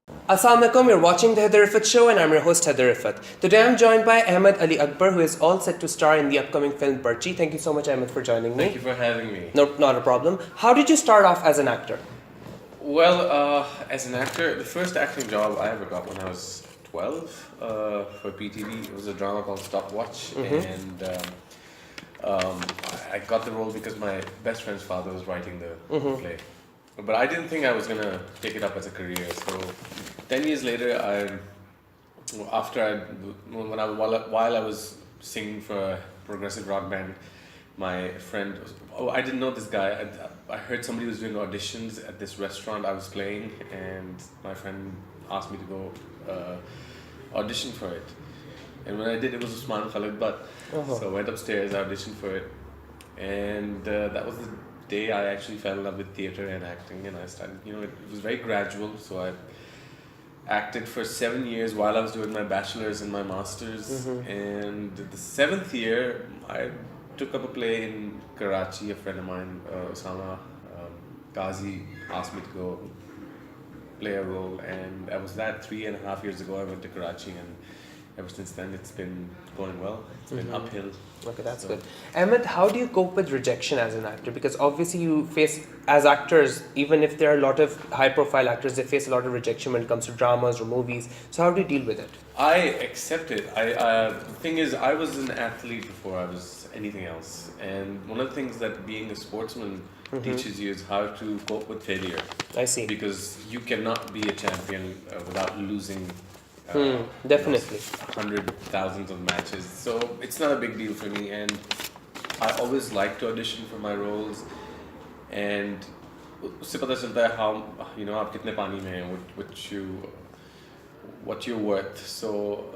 Assalamu alaikum, you're watching the Haider Rifaat show and I'm your host Haider Rifaat. Today I'm joined by Ahmed Ali Akbar, who is all set to star in the upcoming film Parchi. Thank you so much, Ahmed, for joining me. Thank you for having me. No, not a problem. How did you start off as an actor? Well, as an actor, the first acting job I ever got when I was 12 for PTV, it was a drama called Stopwatch, and I got the role because my best friend's father was writing the play. But I didn't think I was gonna take it up as a career. So 10 years later, while I was singing for a progressive rock band, my friend, I didn't know this guy. I heard somebody was doing auditions at this restaurant I was playing, and my friend asked me to go audition for it. And when I did, it was Usman Khalid Butt. So I went upstairs, I auditioned for it, and that was the day I actually fell in love with theatre and acting, and I started, it was very gradual. So I acted for 7 years while I was doing my bachelor's and my master's, and the 7th year I took up a play in Karachi. A friend of mine, Osama Ghazi, asked me to go play a role, and that was 3.5 years ago. I went to Karachi, and ever since then it's been going well. It's been uphill. Okay, that's good. Ahmed, how do you cope with rejection as an actor? Because obviously you face, as actors, even if there are a lot of high-profile actors, they face a lot of rejection when it comes to dramas or movies. So how do you deal with it? I accept it. The thing is, I was an athlete before I was anything else, and one of the things that being a sportsman teaches you is how to cope with failure. I see. Because you cannot be a champion without losing Definitely. hundreds, thousands of matches. So it's not a big deal for me, and I always like to audition for my roles, and उससे पता चलता है how आप कितने पानी में हैं, what you're worth. So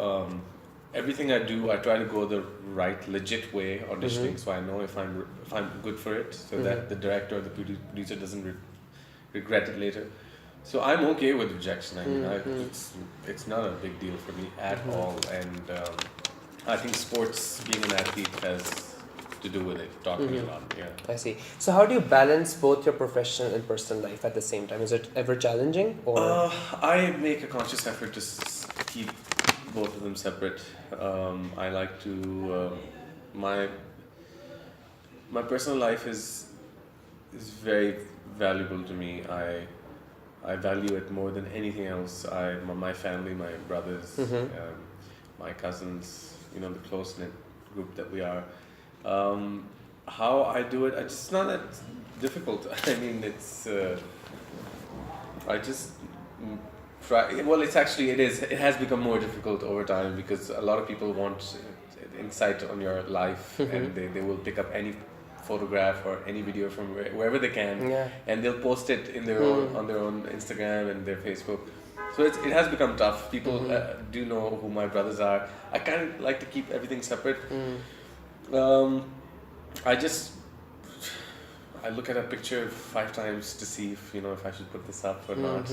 everything I do, I try to go the right, legit way auditioning, so I know if I'm good for it, so that the director or the producer doesn't regret it later. So I'm okay with rejection. I mean, it's not a big deal for me at all, and I think sports, being an athlete, has to do with it. Taught me a lot. Yeah. I see. So how do you balance both your professional and personal life at the same time? Is it ever challenging, or? I make a conscious effort to keep both of them separate. I like to my personal life is very valuable to me. I value it more than anything else. My family, my brothers, my cousins, the close-knit group that we are. How I do it, it's not that difficult. I mean, it's I just try. Well, it is. It has become more difficult over time because a lot of people want insight on your life, and they will pick up any photograph or any video from wherever they can, and they'll post it in their on their own Instagram and their Facebook. So it has become tough. People do know who my brothers are. I kind of like to keep everything separate. I look at a picture 5 times to see if I should put this up or not.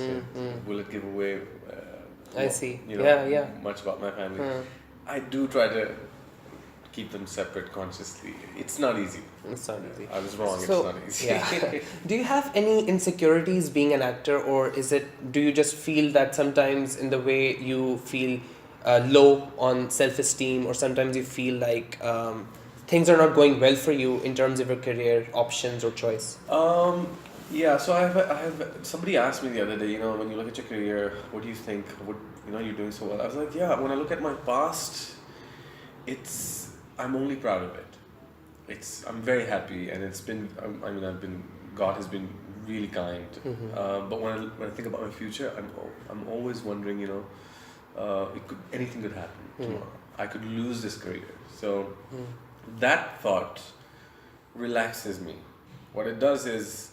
Will it give away? I see. Much about my family. I do try to keep them separate consciously. It's not easy. It's not easy. I was wrong. So, it's not easy. Yeah. Do you have any insecurities being an actor, or do you just feel that sometimes in the way you feel low on self-esteem, or sometimes you feel like things are not going well for you in terms of your career options or choice? Yeah. So I have somebody asked me the other day. When you look at your career, what do you think? You're doing so well. I was like, yeah. When I look at my past, I'm only proud of it. I'm very happy, and it's been. God has been really kind. But when I think about my future, I'm always wondering. Anything could happen tomorrow. I could lose this career. So that thought relaxes me. What it does is,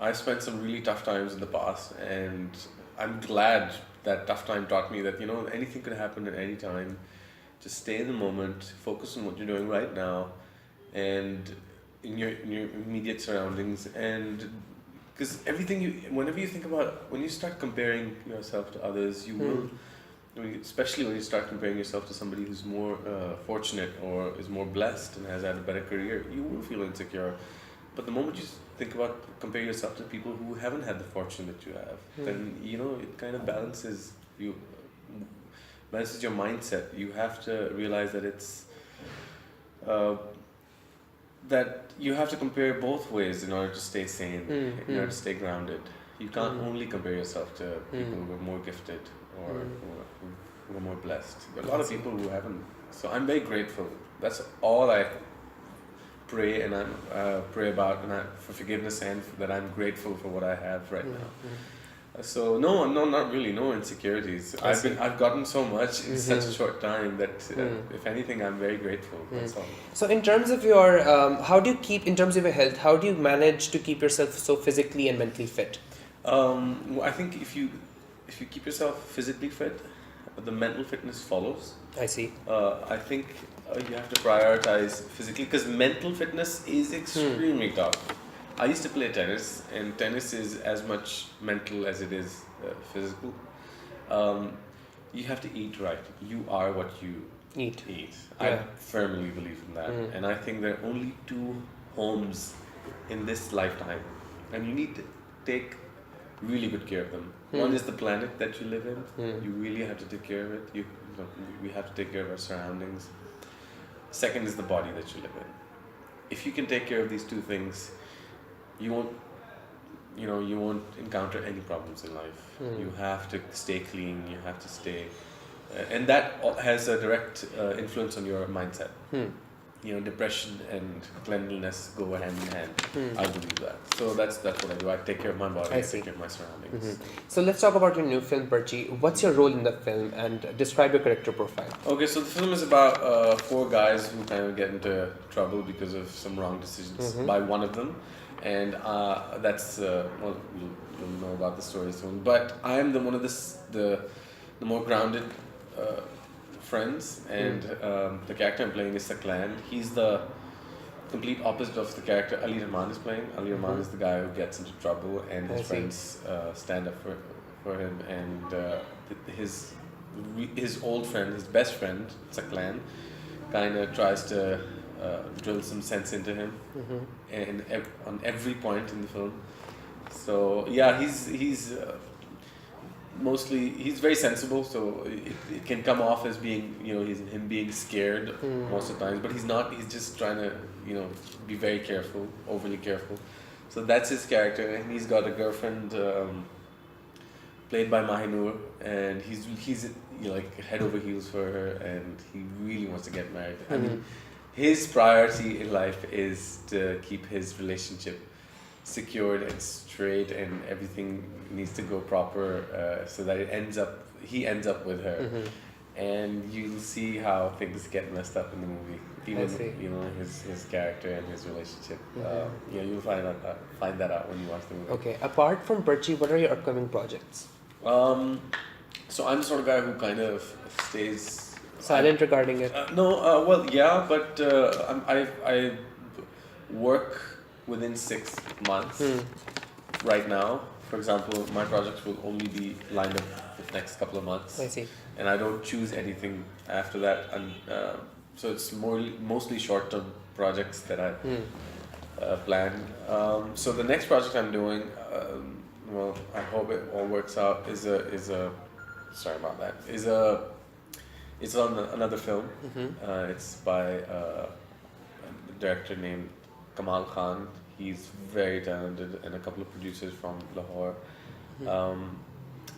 I've spent some really tough times in the past, and I'm glad that tough time taught me that anything could happen at any time. Just stay in the moment, focus on what you're doing right now, and in your immediate surroundings. And because whenever you think about, when you start comparing yourself to others, you will, especially when you start comparing yourself to somebody who's more fortunate or is more blessed and has had a better career, you will feel insecure. But the moment you think about compare yourself to people who haven't had the fortune that you have, then it kind of balances balances your mindset. You have to realize that it's that you have to compare both ways in order to stay sane, in order to stay grounded. You can't only compare yourself to people who are more gifted or who are more blessed. There are a lot of people who haven't. So I'm very grateful. That's all I pray and I pray about, and for forgiveness, and that I'm grateful for what I have right now. So no, not really. No insecurities. I've gotten so much in such a short time that if anything, I'm very grateful. That's all. So in terms of your, how do you keep, in terms of your health, how do you manage to keep yourself so physically and mentally fit? Well, I think if you keep yourself physically fit, the mental fitness follows. I see. I think you have to prioritize physically, because mental fitness is extremely tough. I used to play tennis, and tennis is as much mental as it is physical. You have to eat right. You are what you eat. I firmly believe in that. And I think there are only two homes in this lifetime, and you need to take really good care of them. One is the planet that you live in. You really have to take care of it. We have to take care of our surroundings. Second is the body that you live in. If you can take care of these two things, you won't encounter any problems in life. You have to stay clean. You have to stay, and that has a direct influence on your mindset. Depression and cleanliness go hand in hand. I believe that. So that's what I do. I take care of my body. I take care of my surroundings. So let's talk about your new film, Parchi. What's your role in the film, and describe your character profile? Okay, so the film is about 4 guys who kind of get into trouble because of some wrong decisions by one of them. And that's you'll know about the story soon. But I am one of the more grounded friends, and the character I'm playing is Saklan. He's the complete opposite of the character Ali Rahman is playing. Ali Rahman is the guy who gets into trouble, and his friends stand up for him. And his old friend, his best friend Saklan, kind of tries to drill some sense into him, and on every point in the film. So yeah, he's very sensible. So it can come off as being him being scared most of the times, but he's not. He's just trying to be very careful, overly careful. So that's his character, and he's got a girlfriend played by Mahinur, and he's like head over heels for her, and he really wants to get married. I mean, his priority in life is to keep his relationship secured and straight, and everything needs to go proper so that he ends up with her. And you'll see how things get messed up in the movie. Even his character and his relationship. You'll find that out when you watch the movie. Okay. Apart from Parchi, what are your upcoming projects? So I'm the sort of guy who kind of stays silent regarding it. But I work within 6 months right now. For example, my projects will only be lined up the next couple of months. I see. And I don't choose anything after that. And so it's mostly short-term projects that I plan. So the next project I'm doing, I hope it all works out. It's on another film. It's by a director named Kamal Khan. He's very talented, and a couple of producers from Lahore.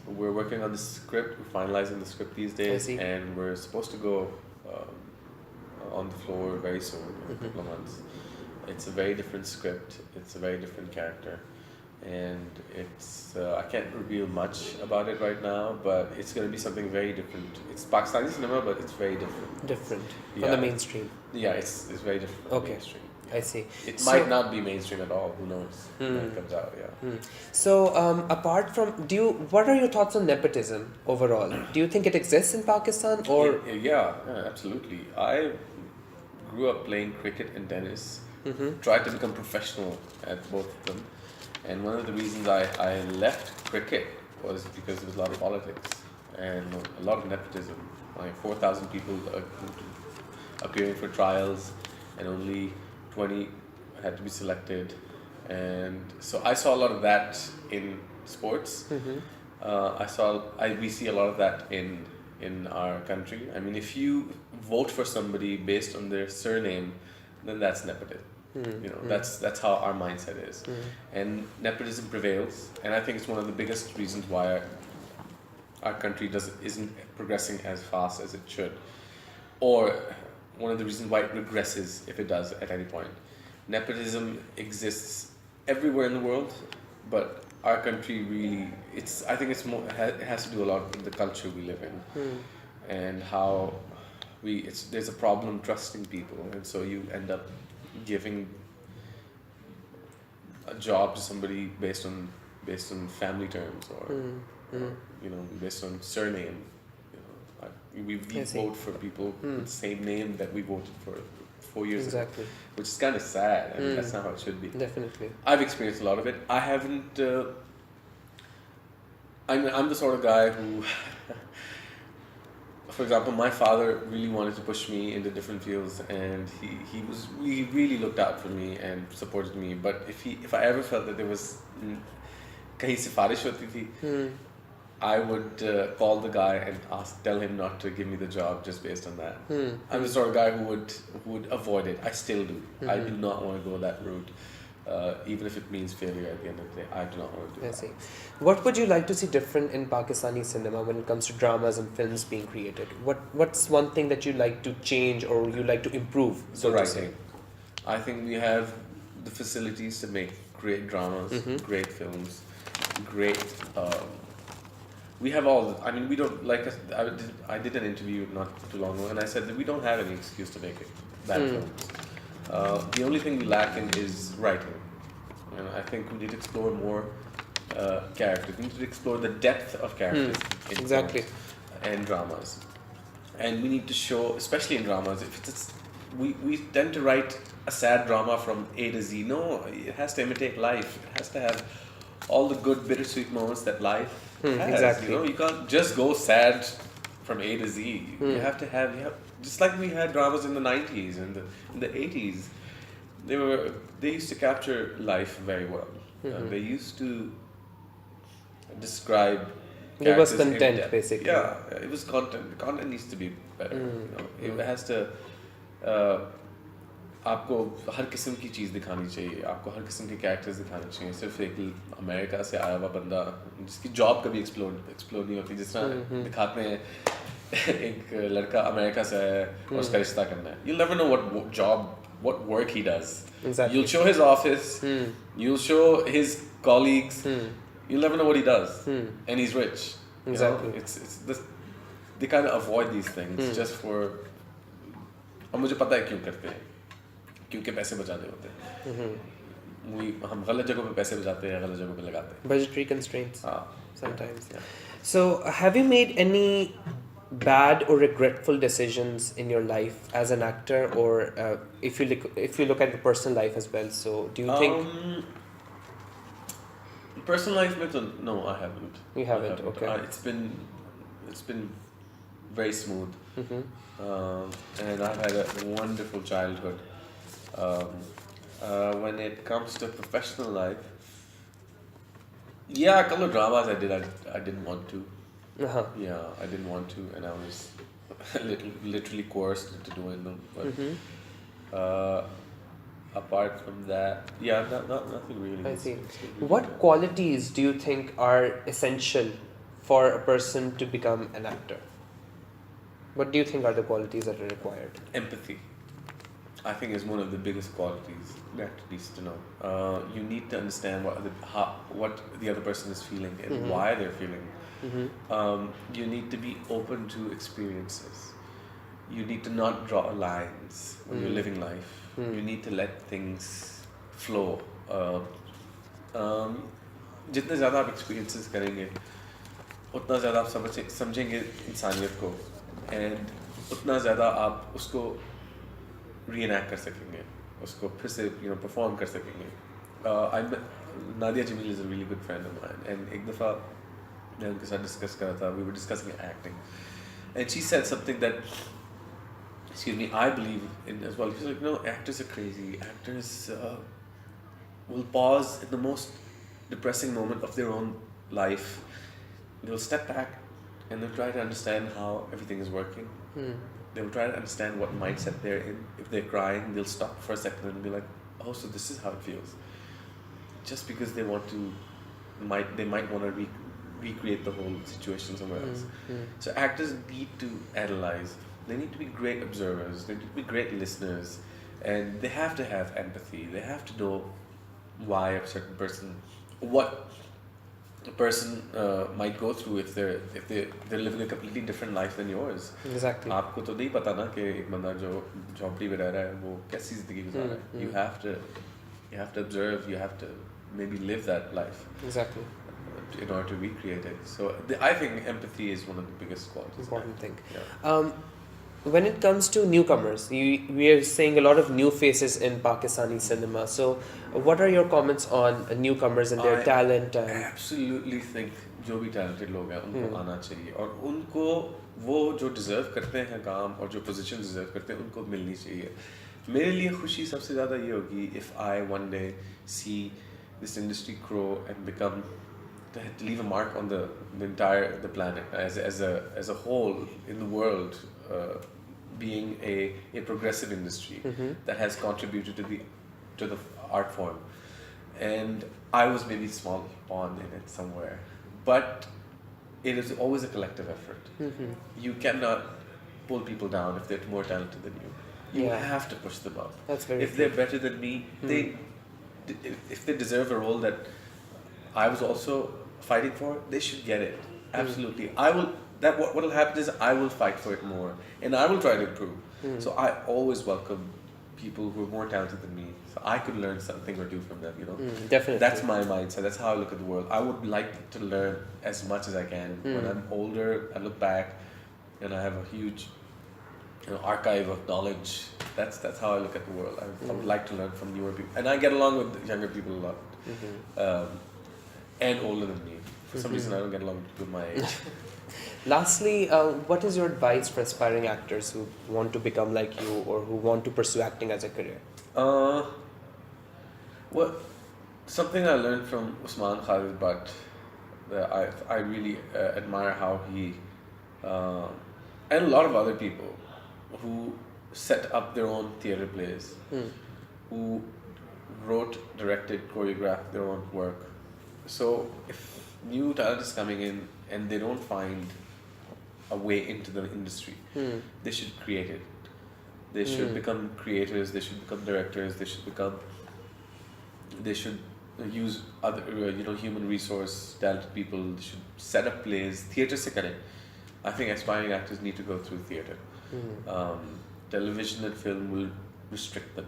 We're working on the script. We're finalizing the script these days, and we're supposed to go on the floor very soon, in a couple of months. It's a very different script. It's a very different character, and it's I can't reveal much about it right now, but it's going to be something very different. It's Pakistani cinema, but it's very different. Different from the mainstream. Yeah, it's very different from the mainstream. I see. It might not be mainstream at all. Who knows when it comes out? Yeah. So, apart from, what are your thoughts on nepotism overall? Do you think it exists in Pakistan, or? Yeah, absolutely. I grew up playing cricket and tennis. Tried to become professional at both of them, and one of the reasons I left cricket was because there was a lot of politics and a lot of nepotism. Like 4,000 people appearing for trials, and only 20 had to be selected. And so I saw a lot of that in sports. We see a lot of that in our country. I mean, if you vote for somebody based on their surname, then that's nepotism. That's how our mindset is, and nepotism prevails. And I think it's one of the biggest reasons why our country isn't progressing as fast as it should, or one of the reasons why it regresses if it does at any point. Nepotism exists everywhere in the world, but our country really, I think it's more, it has to do a lot with the culture we live in, and how there's a problem trusting people, and so you end up giving a job to somebody based on family terms, or based on surname. We vote for people with the same name that we voted for 4 years ago, which is kind of sad. I mean, that's not how it should be. Definitely. I've experienced a lot of it. I haven't. I'm the sort of guy who, for example, my father really wanted to push me into different fields, and he really looked out for me and supported me. But if I ever felt that there was kahin sifarish hoti thi, I would call the guy and tell him not to give me the job just based on that. I'm the sort of guy who would avoid it. I still do. I do not want to go that route, even if it means failure at the end of the day. I do not want to do that. I see. What would you like to see different in Pakistani cinema when it comes to dramas and films being created? What's one thing that you like to change or you like to improve? The writing. I think we have the facilities to make great dramas, great films, great. We have all. I mean, we don't like. I did an interview not too long ago, and I said that we don't have any excuse to make bad films. The only thing we lack in is writing, and I think we need to explore more characters. We need to explore the depth of characters in films and dramas, and we need to show, especially in dramas, we tend to write a sad drama from A to Z. No, it has to imitate life. It has to have all the good bittersweet moments that life has. You can't just go sad from A to Z. You have to have just like we had dramas in the 90s and in the 80s. They used to capture life very well. They used to describe. It was content, basically. Yeah, it was content. The content needs to be better. It has to. आपको हर किस्म की चीज़ दिखानी चाहिए, आपको हर किस्म के characters दिखाने चाहिए. सिर्फ एक अमेरिका से आया हुआ बंदा जिसकी जॉब कभी एक्सप्लोर नहीं होती, जिस तरह दिखाते हैं एक लड़का अमेरिका से आया है और उसका रिश्ता करना है. You'll never know what work he does. You'll show his office, you'll show his colleagues, you'll never know what he does, and he's rich. They kind of avoid these things just for. और मुझे पता है क्यों करते हैं, क्योंकि पैसे बचाने होते हैं. हम गलत जगहों पे पैसे बचाते हैं, गलत जगहों पे लगाते हैं. Budgetary constraints. Sometimes. Yeah. So, have you made any bad or regretful decisions in your life as an actor, or if you look at your personal life as well? So, do you think? Personal life, no, I haven't. You haven't. Okay. It's been very smooth, and I've had a wonderful childhood. When it comes to professional life, a couple of dramas I didn't want to. Yeah, I didn't want to, and I was literally coerced into doing them. But apart from that, nothing really. I see. What qualities do you think are essential for a person to become an actor? What do you think are the qualities that are required? Empathy, I think, is one of the biggest qualities that needs to know. You need to understand what the other person is feeling and why they're feeling. You need to be open to experiences. You need to not draw lines when you're living life. You need to let things flow. जितने ज़्यादा आप experiences करेंगे, उतना ज़्यादा आप समझेंगे इंसानियत को, and उतना ज़्यादा आप उसको reenact कर सकेंगे, उसको फिर से perform कर सकेंगे. Nadia Jamil is a really good friend of mine, and एक दफ़ा मैं उनके साथ discuss कर रहा था. We were discussing acting, and she said something that, I believe in as well. She's like, no, actors are crazy. Actors, will pause in the most depressing moment of their own life. They'll step back and they'll try to understand how everything is working. They will try to understand what mindset they're in. If they're crying, they'll stop for a second and be like, oh, so this is how it feels. Just because they want to, they might want to recreate the whole situation somewhere else. So actors need to analyze. They need to be great observers. They need to be great listeners. And they have to have empathy. They have to know why a certain person, what a person might go through if they're living a completely different life than yours. Exactly. आपको तो नहीं पता ना कि एक बंदा जो झोंपड़ी में रह रहा है वो कैसी जिंदगी गुजार रहा है. You have to observe. You have to maybe live that life. Exactly. In order to recreate it. So I think empathy is one of the biggest qualities. Important thing. Yeah. When it comes to newcomers, we are seeing a lot of new faces in Pakistani cinema. So, what are your comments on newcomers and their talent? I absolutely think जो भी talented लोग हैं उनको आना चाहिए और उनको वो जो deserve करते हैं काम और जो position deserve करते हैं उनको मिलनी चाहिए. मेरे लिए खुशी सबसे ज़्यादा ये होगी if I one day see this industry grow and become to leave a mark on the entire planet as a whole in the world. Being a progressive industry that has contributed to the art form, and I was maybe a small pawn in it somewhere, but it is always a collective effort. You cannot pull people down if they're more talented than you. You have to push them up. That's very if they're better than me, if they deserve a role that I was also fighting for, they should get it. Absolutely. What will happen is I will fight for it more and I will try to improve. So I always welcome people who are more talented than me, so I could learn something or two from them, you know. Definitely. That's my mindset. That's how I look at the world. I would like to learn as much as I can. When I'm older, I look back and I have a huge archive of knowledge. That's how I look at the world. I would like to learn from newer people, and I get along with younger people a lot, and older than me. For some reason, I don't get along with people my age. Lastly, what is your advice for aspiring actors who want to become like you or who want to pursue acting as a career? Something I learned from Usman Khalid Butt, I really admire how he and a lot of other people who set up their own theatre plays, who wrote, directed, choreographed their own work. So if new talent is coming in and they don't find a way into the industry, they should create it. They should become creators. They should become directors. They should use other human resource talented people. They should set up plays. Theatre se kare. I think aspiring actors need to go through theatre. Television and film will restrict them.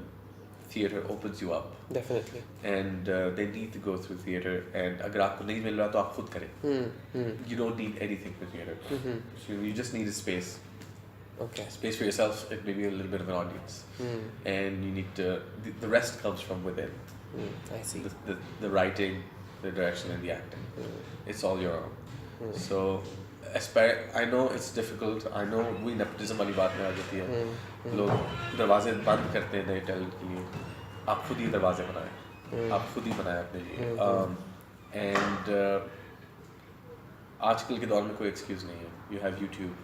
Theatre opens you up. Definitely. And they need to go through theatre. And अगर आपको नहीं मिल रहा तो आप खुद करें. You don't need anything for theatre. So you just need a space. Okay. Space for yourself and maybe a little bit of an audience. And you need to. The rest comes from within. I see. The writing, the direction, and the acting. It's all your own. So I know it's difficult. I know we nepotism वाली बात में आ जाती है. लोग दरवाजे बंद करते हैं नए टैलेंट के लिए. आप खुद ही दरवाजे बनाएं. आप खुद ही बनाएं अपने लिए. And आजकल के दौर में कोई excuse नहीं है. You have YouTube.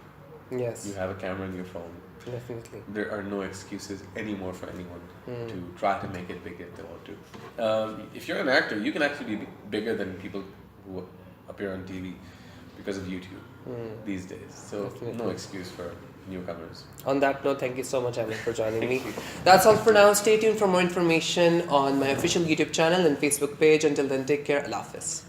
Yes. You have a camera in your phone. Definitely. There are no excuses anymore for anyone to try to make it big if they want to. If you're an actor, you can actually be bigger than people who appear on TV because of YouTube these days. So Definitely. no excuse for newcomers. On that note, thank you so much, Ahmed, for joining me. That's all for now. Stay tuned for more information on my official YouTube channel and Facebook page. Until then, take care. Allah Hafiz.